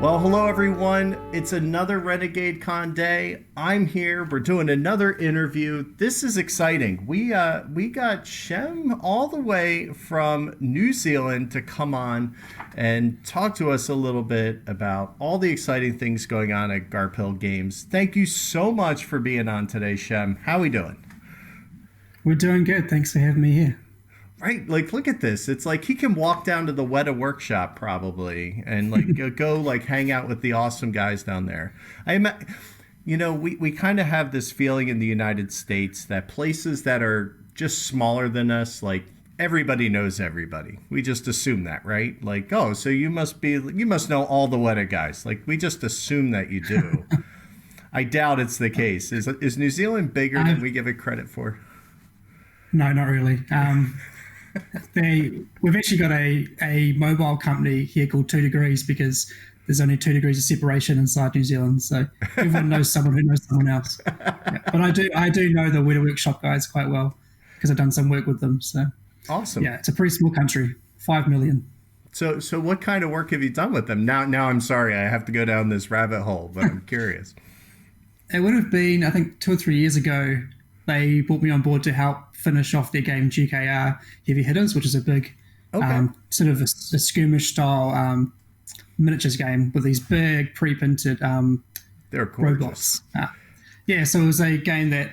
Well, hello everyone. It's another Renegade Con day. I'm here. We're doing another interview. This is exciting. We got Shem all the way from New Zealand to come on and talk to us a little bit about all the exciting things going on at Garphill Games. Thank you so much for being on today, Shem. How are we doing? We're doing good. Thanks for having me here. Right, like look at this. It's like he can walk down to the Weta workshop probably and like go like hang out with the awesome guys down there. We kind of have this feeling in the United States that places that are just smaller than us, like everybody knows everybody. We just assume that, right? Like, oh, so you must know all the Weta guys. Like we just assume that you do. I doubt it's the case. Is New Zealand bigger than we give it credit for? No, not really. We've actually got a mobile company here called 2 Degrees because there's only 2 degrees of separation inside New Zealand. So everyone knows someone who knows someone else. Yeah. But I do know the Weta Workshop guys quite well because I've done some work with them. So awesome. Yeah, it's a pretty small country, 5 million. So what kind of work have you done with them? Now I'm sorry, I have to go down this rabbit hole, but I'm curious. It would have been, I think, 2 or 3 years ago. They brought me on board to help finish off their game GKR Heavy Hitters, which is a big sort of a skirmish style miniatures game with these big pre-printed they're robots. So it was a game that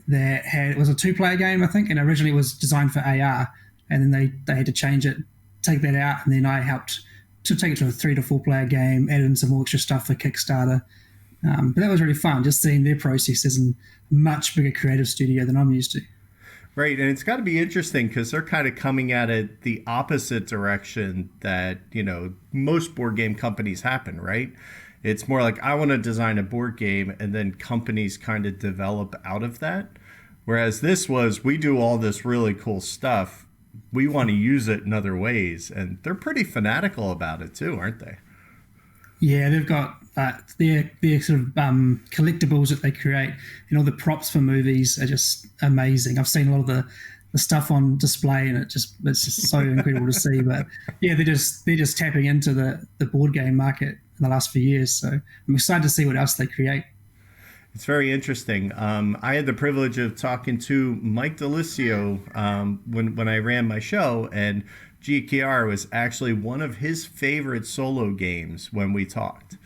it was a 2-player game, I think, and originally it was designed for AR, and then they had to change it, take that out, and then I helped to take it to a 3 to 4 player game, add in some more extra stuff for Kickstarter. But that was really fun, just seeing their processes in a much bigger creative studio than I'm used to. Right, and it's got to be interesting because they're kind of coming at it the opposite direction that, most board game companies happen, right? It's more like I want to design a board game and then companies kind of develop out of that. Whereas this was, we do all this really cool stuff. We want to use it in other ways. And they're pretty fanatical about it too, aren't they? Yeah, they've got their sort of collectibles that they create, and all the props for movies are just amazing. I've seen a lot of the stuff on display, and it's just so incredible to see. But yeah, they're just tapping into the board game market in the last few years. So I'm excited to see what else they create. It's very interesting. I had the privilege of talking to Mike Delisio when I ran my show, and GKR was actually one of his favorite solo games when we talked.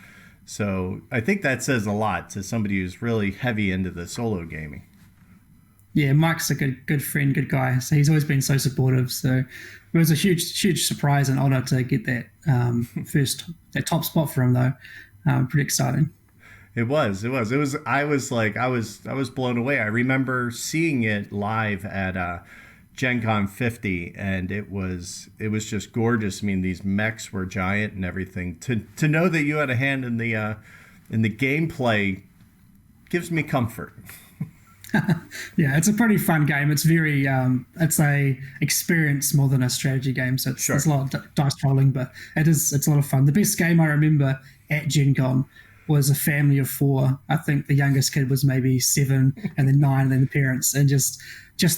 So I think that says a lot to somebody who's really heavy into the solo gaming. Yeah, Mike's a good friend, good guy. So he's always been so supportive. So it was a huge surprise and honor to get that that top spot for him, though. Pretty exciting. It was. I was blown away. I remember seeing it live at Gen Con 50, and it was just gorgeous. I mean, these mechs were giant and everything. To know that you had a hand in the gameplay gives me comfort. Yeah, it's a pretty fun game. It's very it's a experience more than a strategy game. So it's a lot of dice rolling, but it's a lot of fun. The best game I remember at Gen Con was a family of 4. I think the youngest kid was maybe 7, and then 9, and then the parents, and just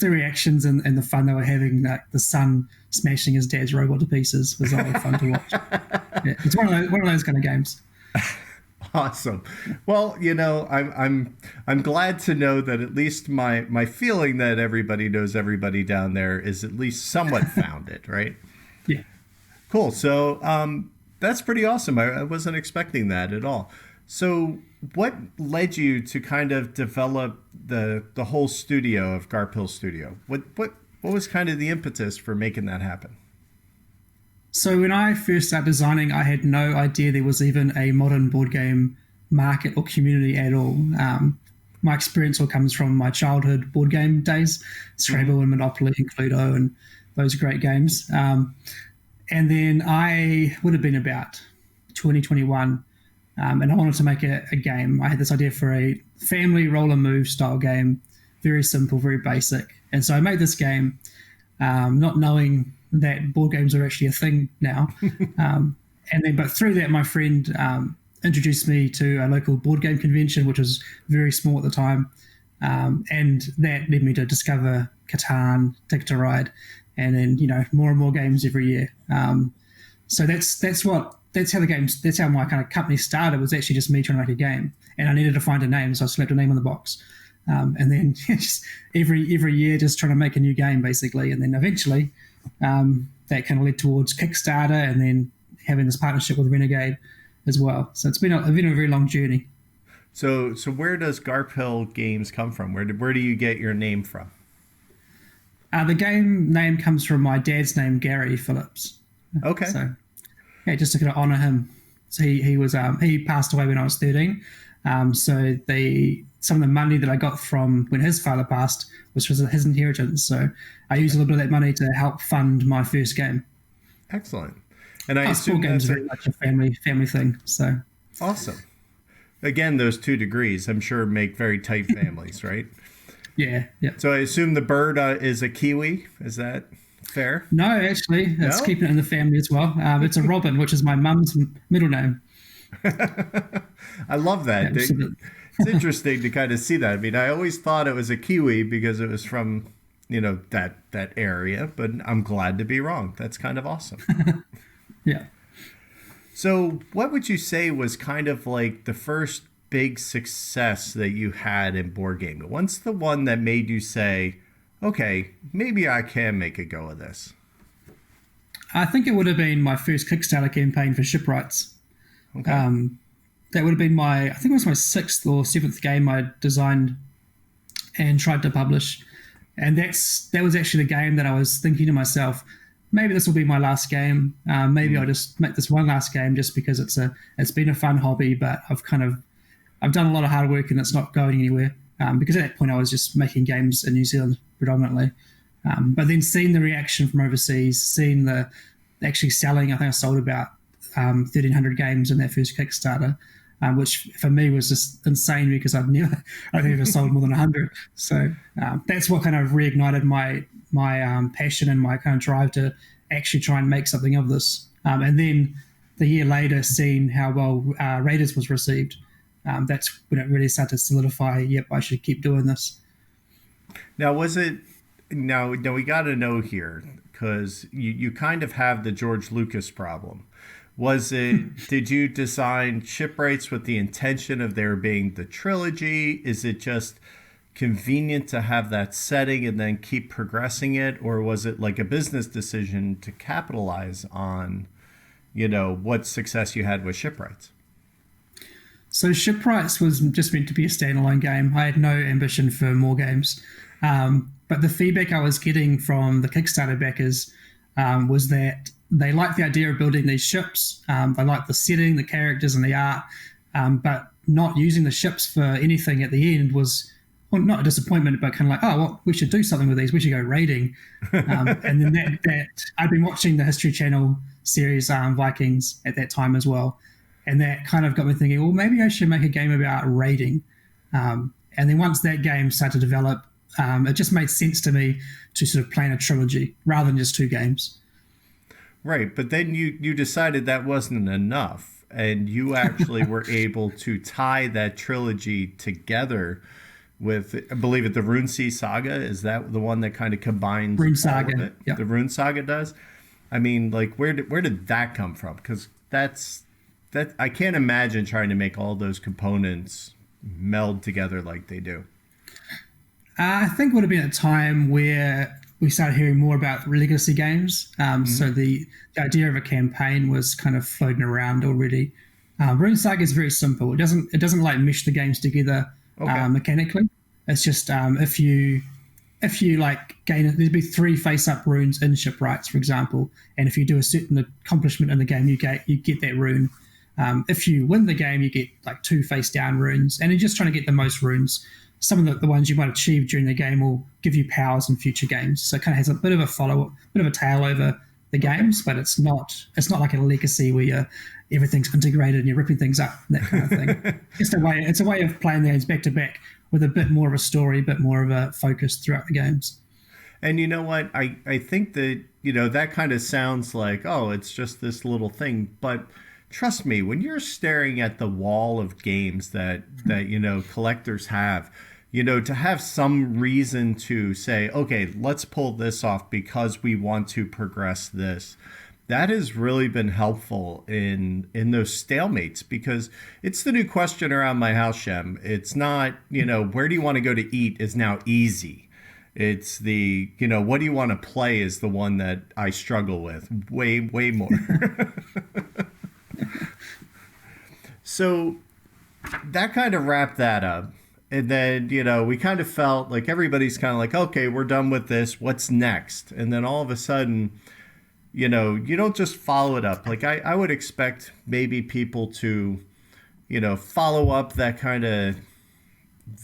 the reactions and the fun they were having. Like the son smashing his dad's robot to pieces was a lot of fun to watch. Yeah, it's one of those kind of games. Awesome. Well, I'm glad to know that at least my feeling that everybody knows everybody down there is at least somewhat founded, right? Yeah. Cool. So that's pretty awesome. I wasn't expecting that at all. So what led you to kind of develop the whole studio of Garphill Studio? What was kind of the impetus for making that happen? So when I first started designing, I had no idea there was even a modern board game market or community at all. My experience all comes from my childhood board game days, Scrabble and Monopoly and Cluedo and those great games. And then I would have been about 2021, and I wanted to make a game. I had this idea for a family roll and move style game, very simple, very basic. And so I made this game, not knowing that board games are actually a thing now. But through that, my friend introduced me to a local board game convention, which was very small at the time. And that led me to discover Catan, Ticket to Ride, and then, more and more games every year. So that's that's how that's how my kind of company started, was actually just me trying to make a game, and I needed to find a name, so I slapped a name on the box. And then just every year just trying to make a new game, basically. And then eventually that kind of led towards Kickstarter, and then having this partnership with Renegade as well. So it's been a very long journey. So where does Garphill Games come from? Where do you get your name from? The game name comes from my dad's name, Gary Phillips. Okay. So yeah, just to kind of honor him. So he passed away when I was 13. So some of the money that I got from when his father passed was his inheritance. So I used a little bit of that money to help fund my first game. Excellent. And I assume games are very much a family thing. So awesome. Again, those 2 degrees, I'm sure, make very tight families, right? Yeah. So I assume the bird is a kiwi. Is that fair? No, actually, it's keeping it in the family as well. It's a robin, which is my mum's middle name. I love that. It's interesting to kind of see that. I mean, I always thought it was a kiwi because it was from, that area, but I'm glad to be wrong. That's kind of awesome. Yeah. So what would you say was kind of like the first big success that you had in board gaming? What's the one that made you say, okay, maybe I can make a go of this? I think it would have been my first Kickstarter campaign for Shipwrights. Okay. That would have been I think it was my 6th or 7th game I designed and tried to publish. And that was actually the game that I was thinking to myself, maybe this will be my last game. Maybe I'll just make this one last game just because it's been a fun hobby, but I've done a lot of hard work and it's not going anywhere. Because at that point I was just making games in New Zealand predominantly. But then seeing the reaction from overseas, seeing the actually selling, I think I sold about 1,300 games in that first Kickstarter, which for me was just insane because I think I've sold more than 100. So that's what kind of reignited my passion and my kind of drive to actually try and make something of this. And then the year later, seeing how well Raiders was received, that's when it really started to solidify, yep, I should keep doing this. Now, now we got to know here, because you kind of have the George Lucas problem. Did you design Shipwrights with the intention of there being the trilogy? Is it just convenient to have that setting and then keep progressing it? Or was it like a business decision to capitalize on, what success you had with Shipwrights? So Shipwrights was just meant to be a standalone game. I had no ambition for more games. But the feedback I was getting from the Kickstarter backers was that they liked the idea of building these ships. They liked the setting, the characters, and the art. But not using the ships for anything at the end was, well, not a disappointment, but kind of like, oh, well, we should do something with these. We should go raiding. And then that I'd been watching the History Channel series Vikings at that time as well. And that kind of got me thinking, well, maybe I should make a game about raiding. And then once that game started to develop, it just made sense to me to sort of plan a trilogy rather than just 2 games. Right, but then you decided that wasn't enough, and you actually were able to tie that trilogy together with, I believe it, the Runesea Saga. Is that the one that kind of combines Rune all Saga, of it? yep. The Rune Saga does? I mean, like, where did that come from? Because that I can't imagine trying to make all those components meld together like they do. I think it would have been a time where we started hearing more about legacy games. So the idea of a campaign was kind of floating around already. Rune Saga is very simple. It doesn't like mesh the games together mechanically. It's just if you like gain, there'd be 3 face-up runes in Shipwrights, for example, and if you do a certain accomplishment in the game, you get that rune. If you win the game, you get like 2 face-down runes, and you're just trying to get the most runes. Some of the ones you might achieve during the game will give you powers in future games. So it kind of has a bit of a tail over the games, but it's not like a legacy where everything's integrated and you're ripping things up, that kind of thing. It's a way of playing the games back to back with a bit more of a story, a bit more of a focus throughout the games. And you know what? I think that, that kind of sounds like, oh, it's just this little thing, but trust me, when you're staring at the wall of games that collectors have, to have some reason to say, okay, let's pull this off because we want to progress this. that has really been helpful in those stalemates, because it's the new question around my house, Shem. It's not, where do you want to go to eat is now easy. It's the, what do you want to play is the one that I struggle with way more. So that kind of wrapped that up. And then, we kind of felt like everybody's kind of like, okay, we're done with this. What's next? And then all of a sudden, you don't just follow it up. Like I would expect maybe people to, follow up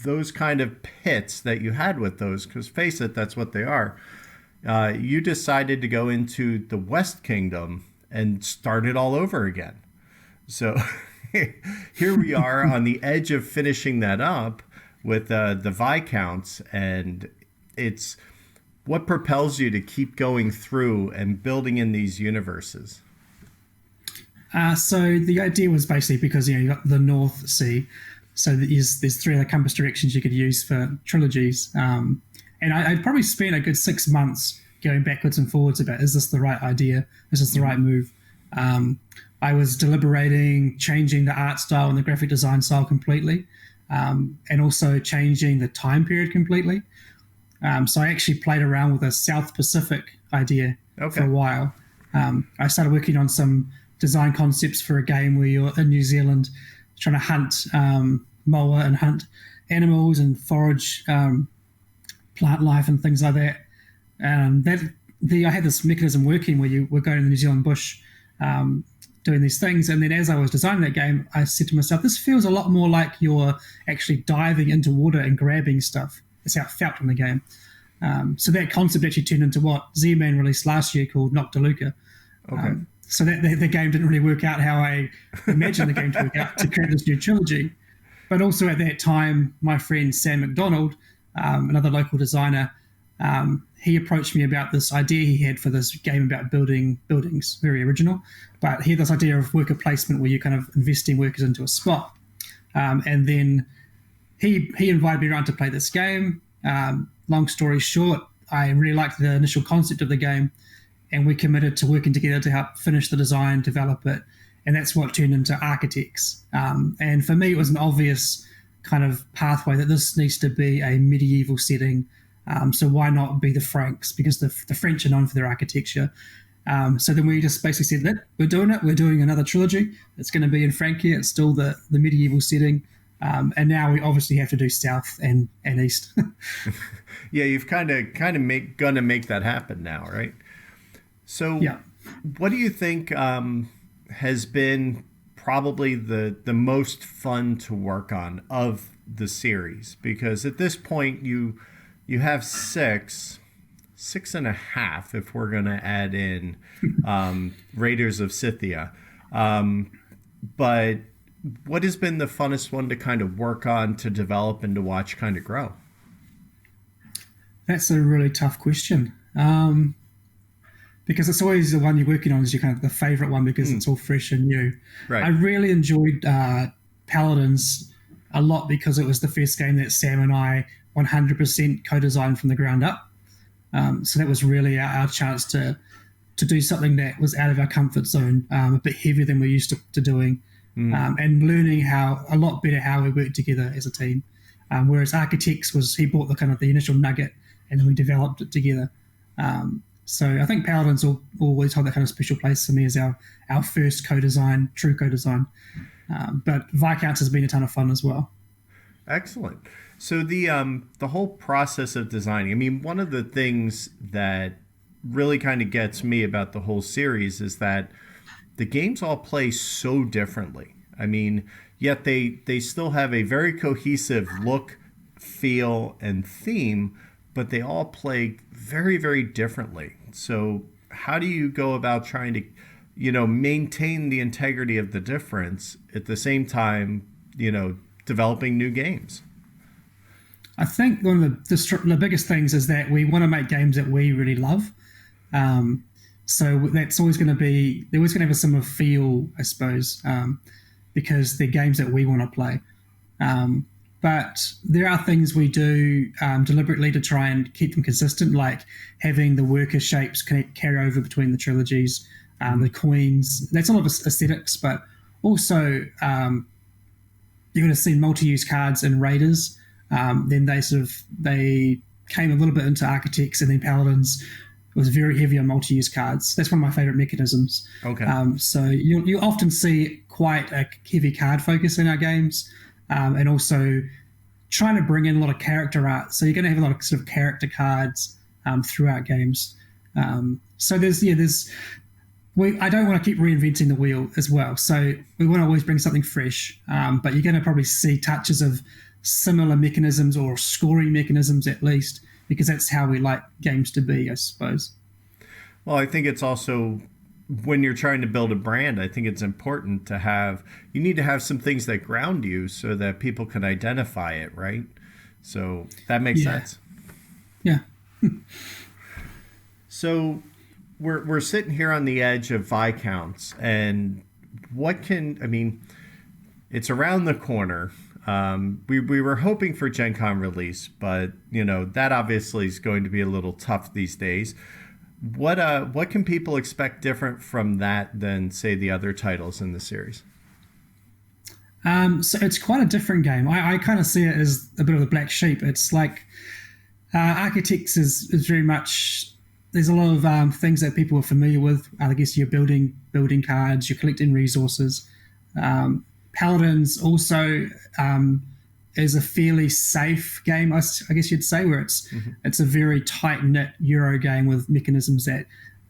those kind of pits that you had with those, because face it, that's what they are. You decided to go into the West Kingdom and start it all over again. So here we are on the edge of finishing that up with the Viscounts, and it's what propels you to keep going through and building in these universes. So the idea was basically because you got the North Sea, so there's three other compass directions you could use for trilogies, and I'd probably spent a good 6 months going backwards and forwards about, is this the right idea? Is this the right move? I was deliberating changing the art style and the graphic design style completely, and also changing the time period completely. So I actually played around with a South Pacific idea for a while. I started working on some design concepts for a game where you're in New Zealand trying to hunt moa and hunt animals and forage plant life and things like that. I had this mechanism working where you were going to the New Zealand bush doing these things. And then as I was designing that game, I said to myself, this feels a lot more like you're actually diving into water and grabbing stuff. That's how it felt in the game. So that concept actually turned into what Z-Man released last year called Noctiluca. Okay. So that the game didn't really work out how I imagined the game to work out to create this new trilogy. But also at that time, my friend Sam McDonald, another local designer, he approached me about this idea he had for this game about building buildings, very original. But he had this idea of worker placement where you're kind of investing workers into a spot. And then he invited me around to play this game. Long story short, I really liked the initial concept of the game, and we committed to working together to help finish the design, develop it, and that's what turned into Architects. And for me, it was an obvious kind of pathway that this needs to be a medieval setting. So why not be the Franks? Because the French are known for their architecture. So then we just basically said that we're doing it. We're doing another trilogy. It's going to be in Francia. It's still the medieval setting. And now we obviously have to do South and East. Yeah, you've kind of gonna make that happen now, right? So yeah. What do you think has been probably the most fun to work on of the series? Because at this point you have six and a half, if we're going to add in Raiders of Scythia. But what has been the funnest one to kind of work on, to develop, and to watch kind of grow? That's a really tough question. Because it's always the one you're working on is your kind of the favorite one, because it's all fresh and new. Right. I really enjoyed Paladins a lot because it was the first game that Sam and I 100% co-designed from the ground up. So that was really our chance to do something that was out of our comfort zone, a bit heavier than we're used to doing, and learning a lot better how we work together as a team. Whereas Architects he bought the initial nugget, and then we developed it together. So I think Paladins will always hold that kind of special place for me as our first co-design, true co-design. But Viscounts has been a ton of fun as well. Excellent. So the whole process of designing, I mean, one of the things that really kind of gets me about the whole series is that the games all play so differently. I mean, yet they still have a very cohesive look, feel, and theme, but they all play very, very differently. So how do you go about trying to, maintain the integrity of the difference at the same time, developing new games? I think one of the biggest things is that we want to make games that we really love. So that's always going to be, they're always going to have a similar feel, I suppose, because they're games that we want to play. But there are things we do deliberately to try and keep them consistent, like having the worker shapes carry over between the trilogies, the coins. That's a lot of aesthetics, but also you're going to see multi-use cards in Raiders. Then they came a little bit into Architects, and then Paladins was very heavy on multi-use cards. That's one of my favorite mechanisms. Okay. So you'll often see quite a heavy card focus in our games, and also trying to bring in a lot of character art. So you're going to have a lot of sort of character cards throughout games. So I don't want to keep reinventing the wheel as well. So we want to always bring something fresh, but you're going to probably see touches of similar mechanisms or scoring mechanisms at least, because that's how we like games to be, I suppose. Well, I think it's also, when you're trying to build a brand, I think it's important to you need to have some things that ground you so that people can identify it, right? So that makes sense. Yeah. So we're sitting here on the edge of Viscounts, and it's around the corner. We were hoping for Gen Con release, but that obviously is going to be a little tough these days. What can people expect different from that than, say, the other titles in the series? So it's quite a different game. I kind of see it as a bit of the black sheep. It's like Architects is very much, there's a lot of things that people are familiar with. I guess you're building cards, you're collecting resources. Paladins also is a fairly safe game, I guess you'd say, where it's a very tight-knit Euro game with mechanisms that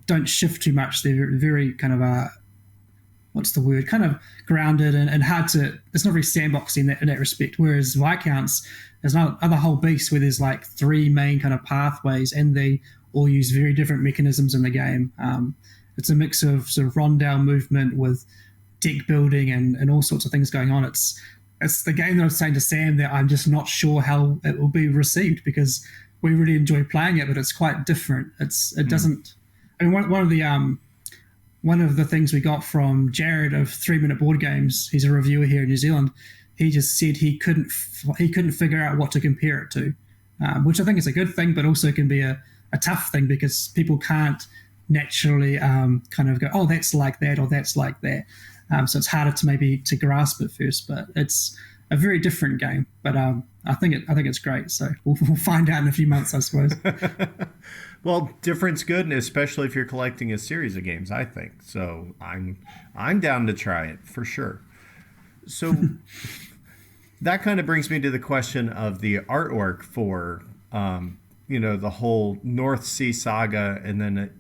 don't shift too much. They're very kind of kind of grounded and hard to, it's not very sandboxy in that respect. Whereas Viscounts, there's another whole beast where there's like 3 main kind of pathways, and they all use very different mechanisms in the game. It's a mix of sort of rondel movement with deck building and all sorts of things going on. It's the game that I was saying to Sam that I'm just not sure how it will be received, because we really enjoy playing it, but it's quite different. It doesn't. I mean, one of the things we got from Jared of 3 Minute Board Games, he's a reviewer here in New Zealand. He just said he couldn't figure out what to compare it to, which I think is a good thing, but also can be a tough thing, because people can't naturally kind of go, oh, that's like that, or that's like that. So it's harder to grasp at first, but it's a very different game. But I think it's great. So we'll find out in a few months, I suppose. Well, different's good, and especially if you're collecting a series of games, I think. So I'm down to try it for sure. So that kind of brings me to the question of the artwork for the whole North Sea saga, and then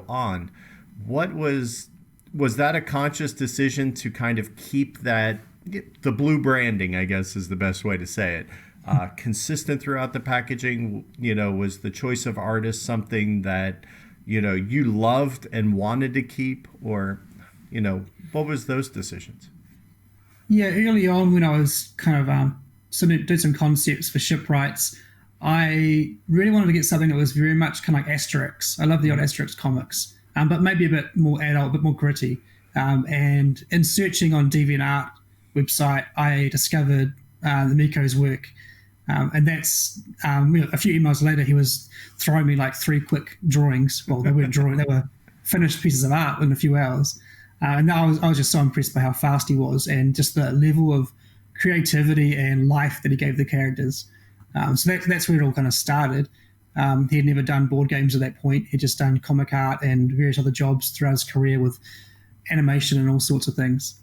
on. What was that a conscious decision to kind of keep that, the blue branding, I guess is the best way to say it, consistent throughout the packaging? Was the choice of artists something that you loved and wanted to keep, or what was those decisions? Yeah, early on when I was kind of did some concepts for Shipwrights, I really wanted to get something that was very much kind of like Asterix. I love the old Asterix comics. But maybe a bit more adult, a bit more gritty. And in searching on DeviantArt website, I discovered the Miko's work. And that's, a few emails later, he was throwing me like 3 quick drawings. Well, they weren't drawing, they were finished pieces of art in a few hours. And I was just so impressed by how fast he was, and just the level of creativity and life that he gave the characters. So that's where it all kind of started. He had never done board games at that point. He'd just done comic art and various other jobs throughout his career with animation and all sorts of things.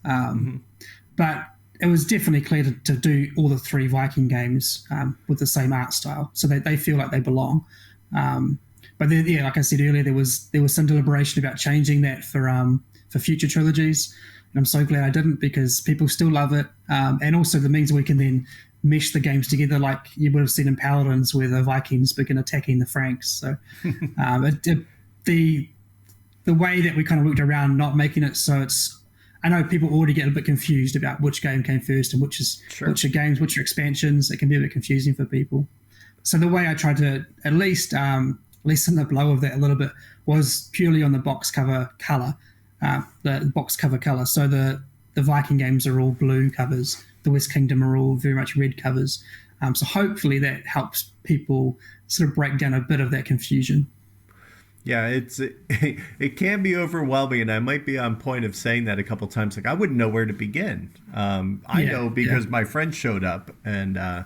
But it was definitely clear to do all the 3 Viking games with the same art style, so they feel like they belong. But then, yeah, like I said earlier, there was some deliberation about changing that for future trilogies, and I'm so glad I didn't, because people still love it, and also the means we can then mesh the games together, like you would have seen in Paladins, where the Vikings begin attacking the Franks. So the way that we kind of worked around not making it so it's, I know people already get a bit confused about which game came first and which are games, which are expansions. It can be a bit confusing for people. So the way I tried to at least lessen the blow of that a little bit was purely on the box cover color, the box cover color. So the Viking games are all blue covers. The West Kingdom are all very much red covers. So hopefully that helps people sort of break down a bit of that confusion. Yeah, it can be overwhelming, and I might be on point of saying that a couple times. Like I wouldn't know where to begin. I Yeah, know yeah. because my friend showed up, and I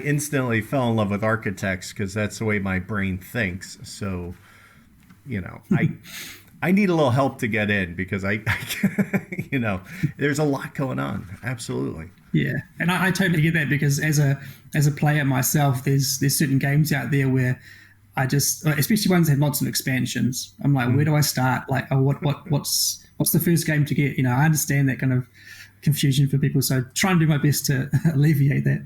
instantly fell in love with architects because that's the way my brain thinks. So I need a little help to get in because there's a lot going on. Absolutely. Yeah, and I totally get that because as a player myself, there's certain games out there where I just, especially ones that have lots of expansions. I'm like, where do I start? Like, oh, what's the first game to get? I understand that kind of confusion for people, so try and do my best to alleviate that.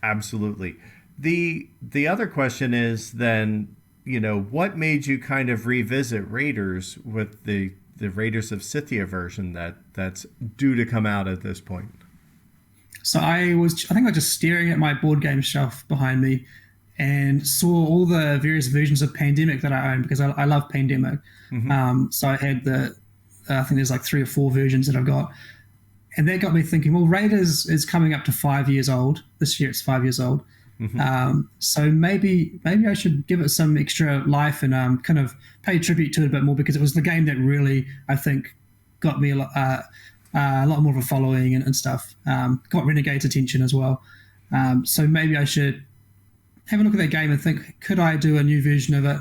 Absolutely. The other question is then, what made you kind of revisit Raiders with the Raiders of Scythia version that's due to come out at this point? So I think I was just staring at my board game shelf behind me and saw all the various versions of Pandemic that I own because I love Pandemic. So I had I think there's like 3 or 4 versions that I've got. And that got me thinking, well, Raiders is coming up to 5 years old. This year it's 5 years old. So maybe I should give it some extra life and kind of pay tribute to it a bit more because it was the game that really, I think, got me a lot more of a following and stuff. Got Renegade's attention as well. So maybe I should have a look at that game and think, could I do a new version of it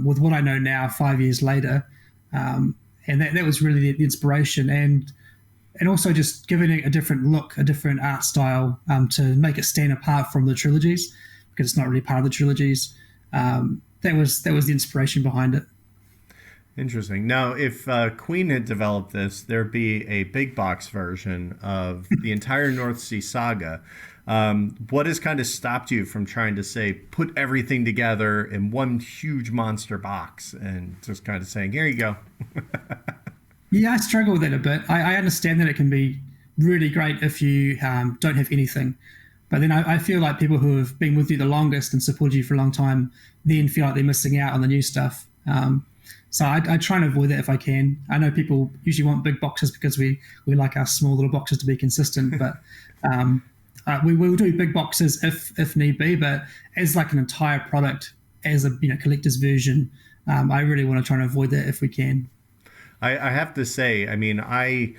with what I know now 5 years later? And that was really the inspiration. And also just giving it a different look, a different art style to make it stand apart from the trilogies because it's not really part of the trilogies. That was the inspiration behind it. Interesting. Now, if Queen had developed this, there'd be a big box version of the entire North Sea saga. What has kind of stopped you from trying to say put everything together in one huge monster box and just kind of saying, here you go? Yeah, I struggle with that a bit. I understand that it can be really great if you don't have anything. But then I feel like people who have been with you the longest and supported you for a long time then feel like they're missing out on the new stuff. So I try and avoid that if I can. I know people usually want big boxes because we like our small little boxes to be consistent, but we will do big boxes if need be. But as like an entire product, as a collector's version, I really want to try and avoid that if we can. I have to say, I mean, I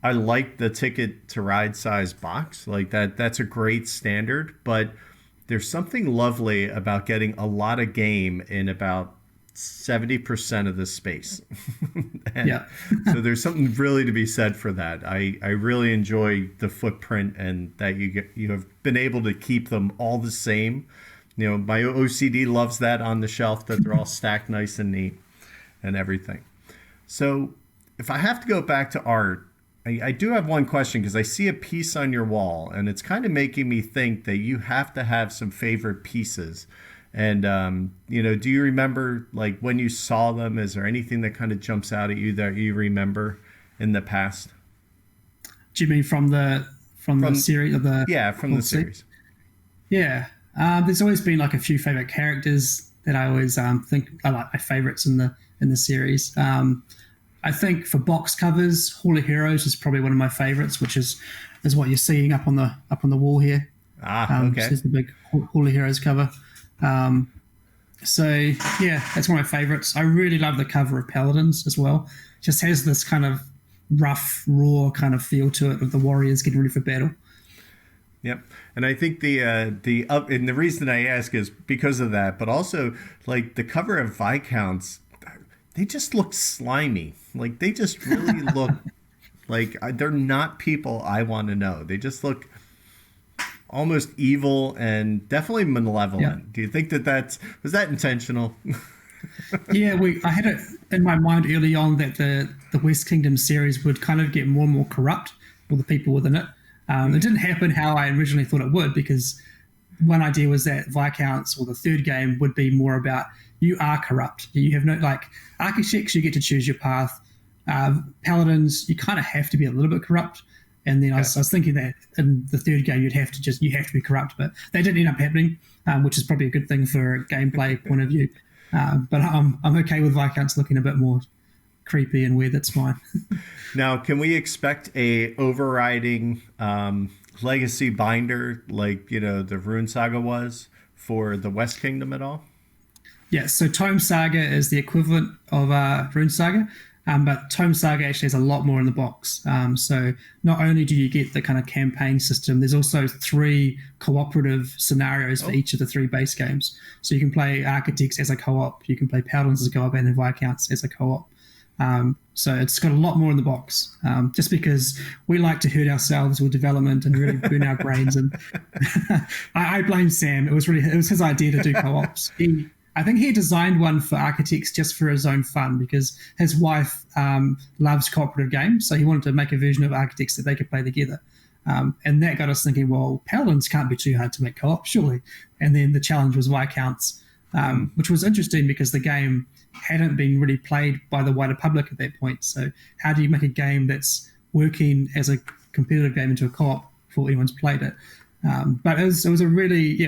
like the Ticket to Ride size box. Like that's a great standard, but there's something lovely about getting a lot of game in about 70% of the space. Yeah. So there's something really to be said for that. I really enjoy the footprint and that you have been able to keep them all the same. My OCD loves that on the shelf, that they're all stacked nice and neat and everything. So if I have to go back to art, I do have one question because I see a piece on your wall and it's kind of making me think that you have to have some favorite pieces. And, do you remember like when you saw them? Is there anything that kind of jumps out at you that you remember in the past? Do you mean from the series of the? Yeah, from the series. Yeah. There's always been like a few favorite characters that I always think are like my favorites in the series. I think for box covers, Hall of Heroes is probably one of my favorites, which is what you're seeing up on the wall here. Okay. So there's the big Hall of Heroes cover. So yeah, that's one of my favorites. I really love the cover of Paladins as well. It just has this kind of rough, raw kind of feel to it of the warriors getting ready for battle. Yep, and I think and the reason I ask is because of that, but also like the cover of Viscounts, they just look slimy. Like they just really look like they're not people I want to know. They just look almost evil and definitely malevolent. Yeah. Do you think was that intentional? Yeah, I had it in my mind early on that the West Kingdom series would kind of get more and more corrupt, all the people within it. It didn't happen how I originally thought it would, because one idea was that Viscounts, or the third game, would be more about you are corrupt. You have no, like, architects, you get to choose your path. Paladins, you kind of have to be a little bit corrupt. And then I was thinking that in the third game you have to be corrupt, but that didn't end up happening, which is probably a good thing for a gameplay point of view. But I'm okay with Viscounts looking a bit more creepy and weird. That's fine. Now, can we expect a overriding legacy binder like the Rune Saga was for the West Kingdom at all? Yeah, so Tome Saga is the equivalent of Rune Saga, but Tome Saga actually has a lot more in the box. So not only do you get the kind of campaign system, there's also 3 cooperative scenarios for each of the 3 base games. So you can play Architects as a co-op, you can play Paladins as a co-op, and then Viscounts as a co-op. So it's got a lot more in the box, just because we like to hurt ourselves with development and really burn our brains. And I blame Sam. It was his idea to do co-ops. I think he designed one for Architects just for his own fun, because his wife loves cooperative games, so he wanted to make a version of Architects that they could play together. And that got us thinking, well, Paladins can't be too hard to make co-op, surely. And then the challenge was Viscounts, which was interesting because the game hadn't been really played by the wider public at that point. So how do you make a game that's working as a competitive game into a co-op before anyone's played it? But it was a really,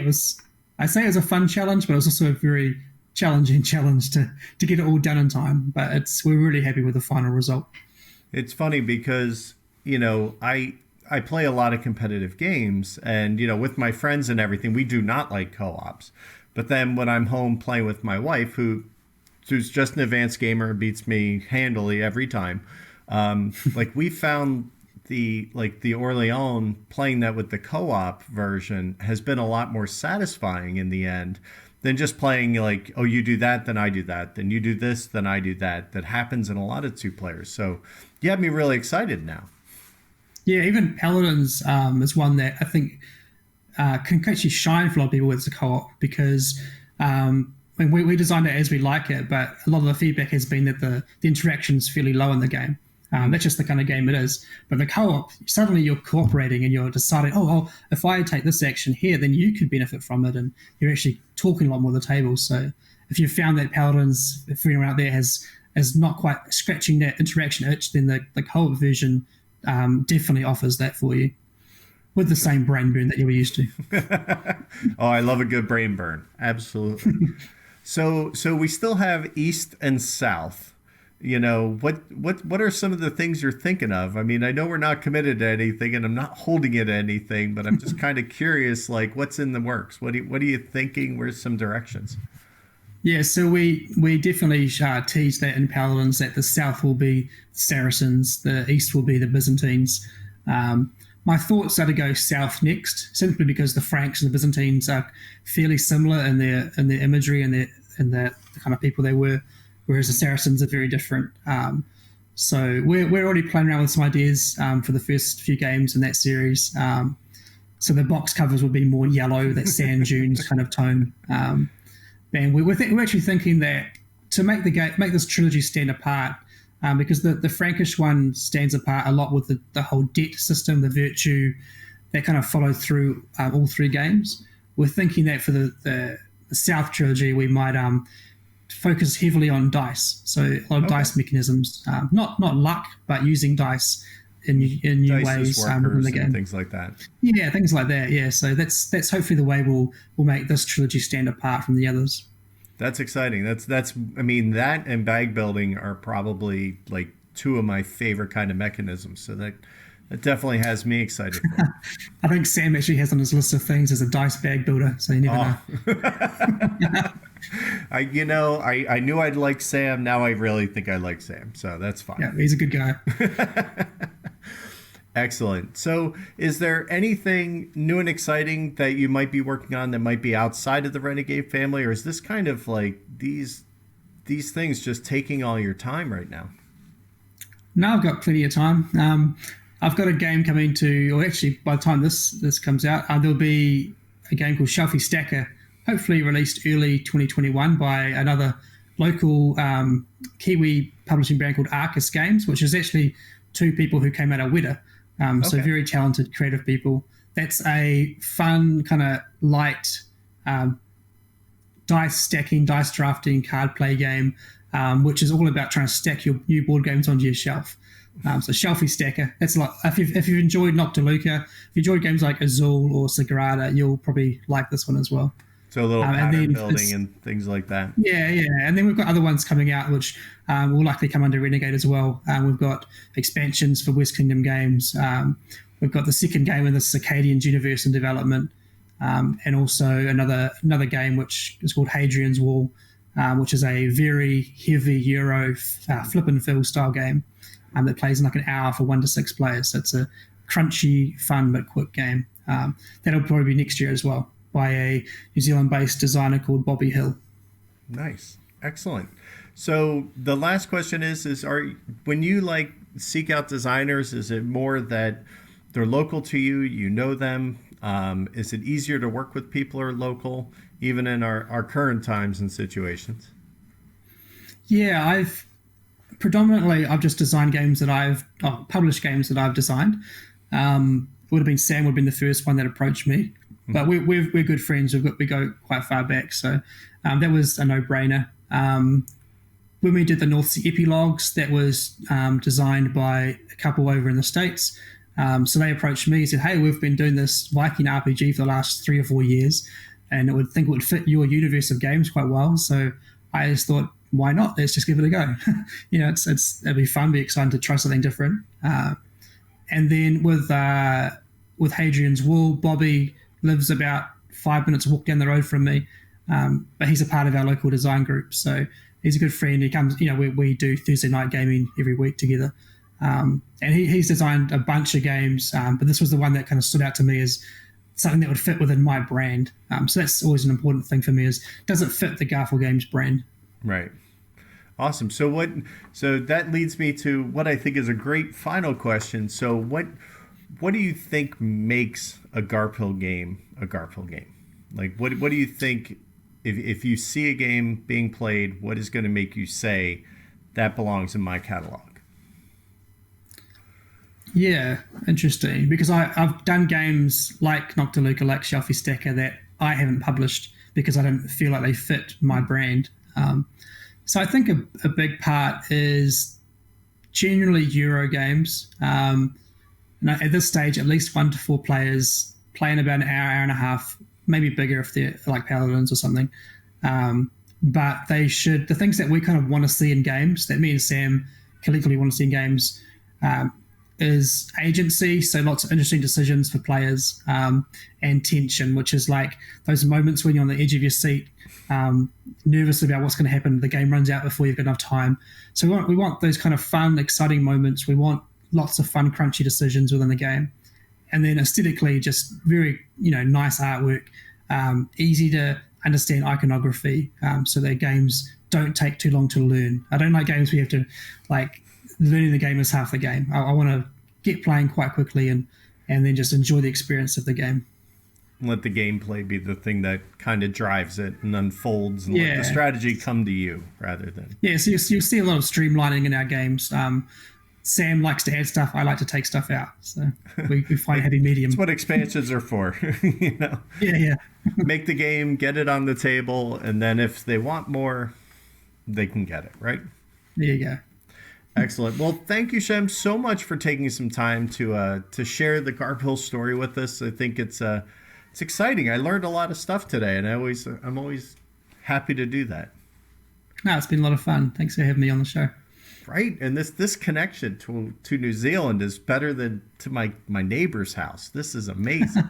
I'd say it was a fun challenge, but it was also a very challenging challenge to get it all done in time. But we're really happy with the final result. It's funny because, I play a lot of competitive games, and, with my friends and everything, we do not like co-ops. But then when I'm home playing with my wife, who's just an advanced gamer and beats me handily every time, we found the Orleans, playing that with the co-op version has been a lot more satisfying in the end than just playing you do that, then I do that, then you do this, then I do that. That happens in a lot of 2 players. So you have me really excited now. Yeah, even Paladins is one that I think can actually shine for a lot of people as a co-op, because we designed it as we like it, but a lot of the feedback has been that the interaction is fairly low in the game. That's just the kind of game it is. But the co-op, suddenly you're cooperating and you're deciding, if I take this action here, then you could benefit from it, and you're actually talking a lot more at the table. So if you found that Paladins, if anyone out there is not quite scratching that interaction itch, then the co-op version definitely offers that for you, with the same brain burn that you were used to. Oh, I love a good brain burn. Absolutely. So we still have East and South. What are some of the things you're thinking of? I mean, I know we're not committed to anything, and I'm not holding it to anything, but I'm just kind of curious, what's in the works? What are you thinking? Where's some directions? Yeah, so we definitely teased that in Paladins, that the South will be Saracens, the East will be the Byzantines. My thoughts are to go South next, simply because the Franks and the Byzantines are fairly similar in their imagery and the kind of people they were, whereas the Saracens are very different. So we're already playing around with some ideas for the first few games in that series. So the box covers will be more yellow, that sand dunes kind of tone. And we're actually thinking that to make this trilogy stand apart, because the Frankish one stands apart a lot with the whole debt system, the virtue that kind of followed through all 3 games. We're thinking that for the South trilogy, we might focus heavily on dice, so a lot of dice mechanisms, not luck, but using dice in new ways within the game, things like that. Yeah, things like that. Yeah, so that's hopefully the way we'll make this trilogy stand apart from the others. That's exciting. That's I mean, that and bag building are probably 2 of my favorite kind of mechanisms. So that definitely has me excited for it. I think Sam actually has on his list of things as a dice bag builder, so you never know. I knew I'd like Sam. Now I really think I like Sam. So that's fine. Yeah, he's a good guy. Excellent. So is there anything new and exciting that you might be working on that might be outside of the Renegade family? Or is this kind of these things just taking all your time right now? No, I've got plenty of time. I've got a game coming or actually by the time this comes out, there'll be a game called Shelfie Stacker, hopefully released early 2021 by another local Kiwi publishing brand called Arcus Games, which is actually 2 people who came out of Weta. So very talented, creative people. That's a fun, kind of light dice stacking, dice drafting, card play game, which is all about trying to stack your new board games onto your shelf. So Shelfie Stacker. That's if you've enjoyed Noctiluca, if you enjoyed games like Azul or Sagrada, you'll probably like this one as well. So a little pattern building and things like that. Yeah. And then we've got other ones coming out, which will likely come under Renegade as well. We've got expansions for West Kingdom games. We've got the second game in the Circadian universe in development, and also another game which is called Hadrian's Wall, which is a very heavy Euro flip and fill style game that plays in like an hour for 1 to 6 players. So it's a crunchy, fun, but quick game. That'll probably be next year as well, by a New Zealand-based designer called Bobby Hill. Nice. Excellent. So the last question is when you like seek out designers, is it more that they're local to you, you know them? Is it easier to work with people who are local, even in our current times and situations? Yeah, I've just designed games that published games that I've designed. Would have been Sam would have been the first one that approached me, but we're good friends. We go quite far back, so that was a no-brainer. When we did the North Sea epilogues, that was designed by a couple over in the States. So they approached me and said, "Hey, we've been doing this Viking RPG for the last 3 or 4 years, and it would fit your universe of games quite well." So I just thought, why not? Let's just give it a go. It'd be fun, be exciting to try something different. And then with Hadrian's Wall, Bobby lives about 5 minutes walk down the road from me, but he's a part of our local design group. So he's a good friend. He comes, we do Thursday night gaming every week together. And he's designed a bunch of games, but this was the one that kind of stood out to me as something that would fit within my brand. So that's always an important thing for me is, does it fit the Garfield Games brand? Right. Awesome. So that leads me to what I think is a great final question. So what do you think makes a Garfield game a Garfield game? Like what do you think if you see a game being played, what is going to make you say that belongs in my catalog? Yeah, interesting. Because I've done games like Noctiluca, like Shelfie Stacker that I haven't published because I don't feel like they fit my brand. So I think a big part is generally Euro games. At this stage, at least 1 to 4 players play in about an hour and a half, maybe bigger if they're like Paladins or something. But the things that we kind of want to see in games, that me and Sam collectively want to see in games, is agency, so lots of interesting decisions for players, and tension, which is like those moments when you're on the edge of your seat, nervous about what's going to happen. The game runs out before you've got enough time. So we want those kind of fun, exciting moments. We want lots of fun, crunchy decisions within the game. And then aesthetically, just very, nice artwork, easy to understand iconography, so that games don't take too long to learn. I don't like games where you have to, learning the game is half the game. I want to get playing quite quickly and then just enjoy the experience of the game. Let the gameplay be the thing that kind of drives it and unfolds, and let the strategy come to you rather than... Yeah, so you'll see a lot of streamlining in our games. Sam likes to add stuff. I like to take stuff out. So we find a happy medium. That's what expansions are for. Yeah. Make the game, get it on the table, and then if they want more, they can get it, right? There you go. Excellent. Well, thank you, Shem, so much for taking some time to share the Garfield story with us. I think it's exciting. I learned a lot of stuff today, and I'm always happy to do that. No, it's been a lot of fun. Thanks for having me on the show. Right, and this connection to New Zealand is better than to my neighbor's house. This is amazing.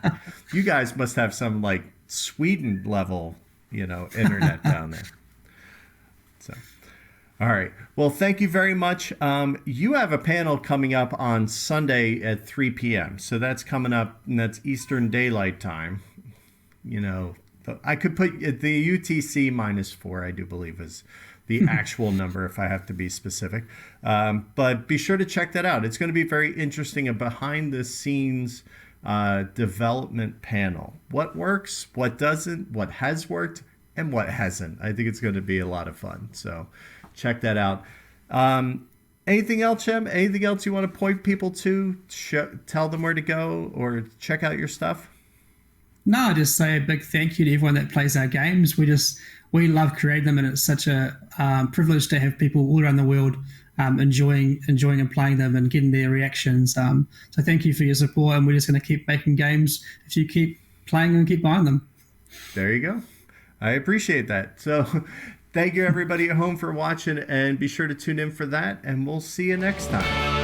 You guys must have some like Sweden level, internet down there. So, all right. Well, thank you very much. You have a panel coming up on Sunday at 3 p.m. So that's coming up, and that's Eastern Daylight Time. I could put the UTC -4, I do believe, is the actual number if I have to be specific. But be sure to check that out. It's going to be very interesting, a behind-the-scenes development panel. What works, what doesn't, what has worked, and what hasn't. I think it's going to be a lot of fun. So check that out. Anything else, Shem? Anything else you want to point people to? Tell them where to go or check out your stuff? No, I just say a big thank you to everyone that plays our games. We love creating them, and it's such a privilege to have people all around the world enjoying and playing them and getting their reactions. So thank you for your support, and we're just going to keep making games if you keep playing and keep buying them. There you go. I appreciate that. So thank you, everybody at home, for watching, and be sure to tune in for that, and we'll see you next time.